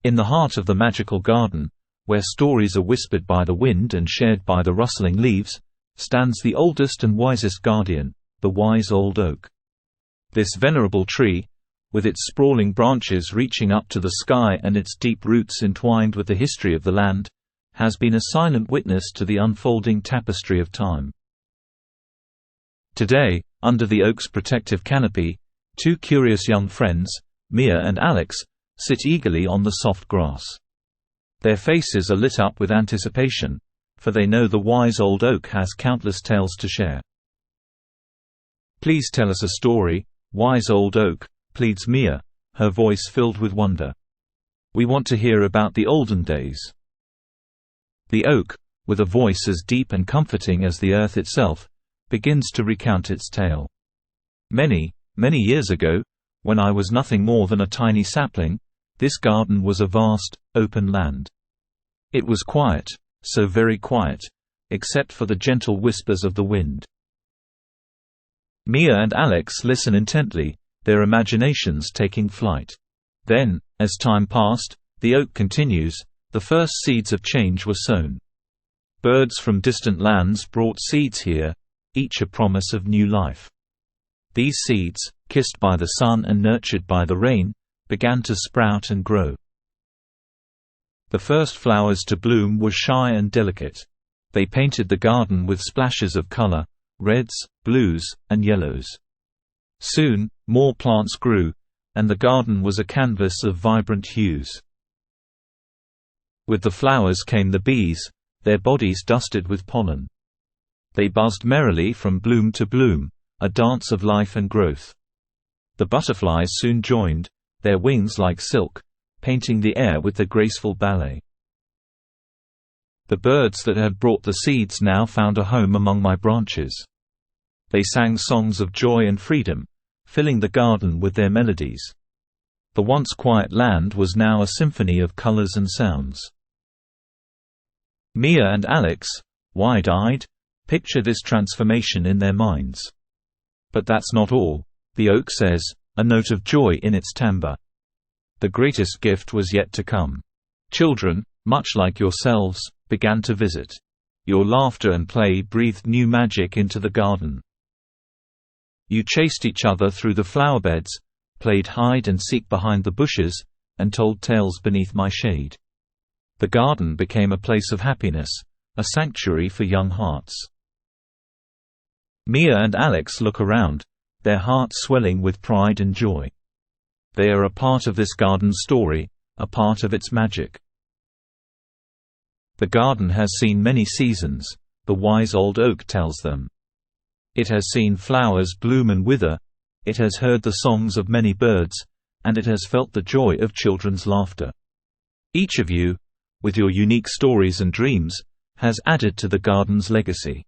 In the heart of the magical garden, where stories are whispered by the wind and shared by the rustling leaves, stands the oldest and wisest guardian, the wise old oak. This venerable tree, with its sprawling branches reaching up to the sky and its deep roots entwined with the history of the land, has been a silent witness to the unfolding tapestry of time. Today, under the oak's protective canopy, two curious young friends, Mia and Alex, sit eagerly on the soft grass. Their faces are lit up with anticipation, for they know the wise old oak has countless tales to share. "Please tell us a story, wise old oak," pleads Mia, her voice filled with wonder. "We want to hear about the olden days." The oak, with a voice as deep and comforting as the earth itself, begins to recount its tale. Many, many years ago, when I was nothing more than a tiny sapling, this garden was a vast, open land. It was quiet, so very quiet, except for the gentle whispers of the wind. Mia and Alex listen intently, their imaginations taking flight. Then, as time passed, the oak continues, the first seeds of change were sown. Birds from distant lands brought seeds here, each a promise of new life. These seeds, kissed by the sun and nurtured by the rain, began to sprout and grow. The first flowers to bloom were shy and delicate. They painted the garden with splashes of color, reds, blues, and yellows. Soon, more plants grew, and the garden was a canvas of vibrant hues. With the flowers came the bees, their bodies dusted with pollen. They buzzed merrily from bloom to bloom, a dance of life and growth. The butterflies soon joined, their wings like silk, painting the air with their graceful ballet. The birds that had brought the seeds now found a home among my branches. They sang songs of joy and freedom, filling the garden with their melodies. The once quiet land was now a symphony of colors and sounds. Mia and Alex, wide-eyed, picture this transformation in their minds. But that's not all, the oak says, a note of joy in its timbre. The greatest gift was yet to come. Children, much like yourselves, began to visit. Your laughter and play breathed new magic into the garden. You chased each other through the flowerbeds, played hide and seek behind the bushes, and told tales beneath my shade. The garden became a place of happiness, a sanctuary for young hearts. Mia and Alex look around, their hearts swelling with pride and joy. They are a part of this garden's story, a part of its magic. The garden has seen many seasons, the wise old oak tells them. It has seen flowers bloom and wither, it has heard the songs of many birds, and it has felt the joy of children's laughter. Each of you, with your unique stories and dreams, has added to the garden's legacy.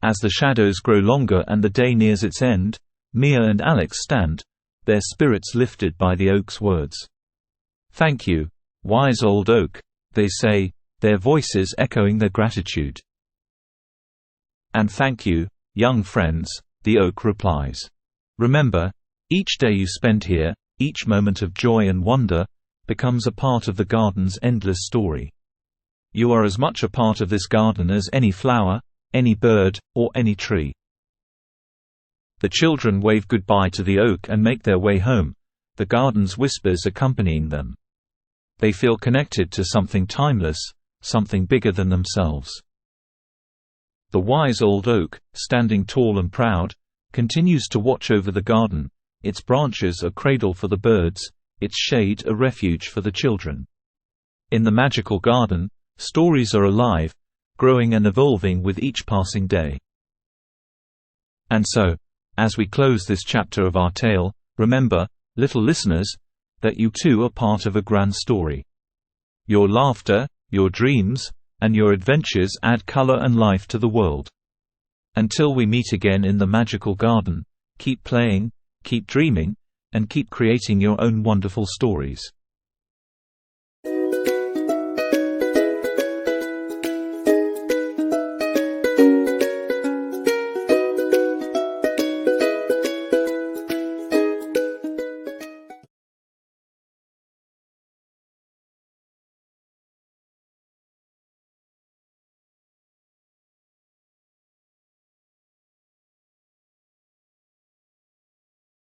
As the shadows grow longer and the day nears its end, Mia and Alex stand, their spirits lifted by the oak's words. "Thank you, wise old oak," they say, their voices echoing their gratitude. "And thank you, young friends," the oak replies. "Remember, each day you spend here, each moment of joy and wonder, becomes a part of the garden's endless story. You are as much a part of this garden as any flower, any bird, or any tree." The children wave goodbye to the oak and make their way home, the garden's whispers accompanying them. They feel connected to something timeless, something bigger than themselves. The wise old oak, standing tall and proud, continues to watch over the garden, its branches a cradle for the birds, its shade a refuge for the children. In the magical garden, stories are alive, growing and evolving with each passing day. And so, as we close this chapter of our tale, remember, little listeners, that you too are part of a grand story. Your laughter, your dreams, and your adventures add color and life to the world. Until we meet again in the magical garden, keep playing, keep dreaming, and keep creating your own wonderful stories.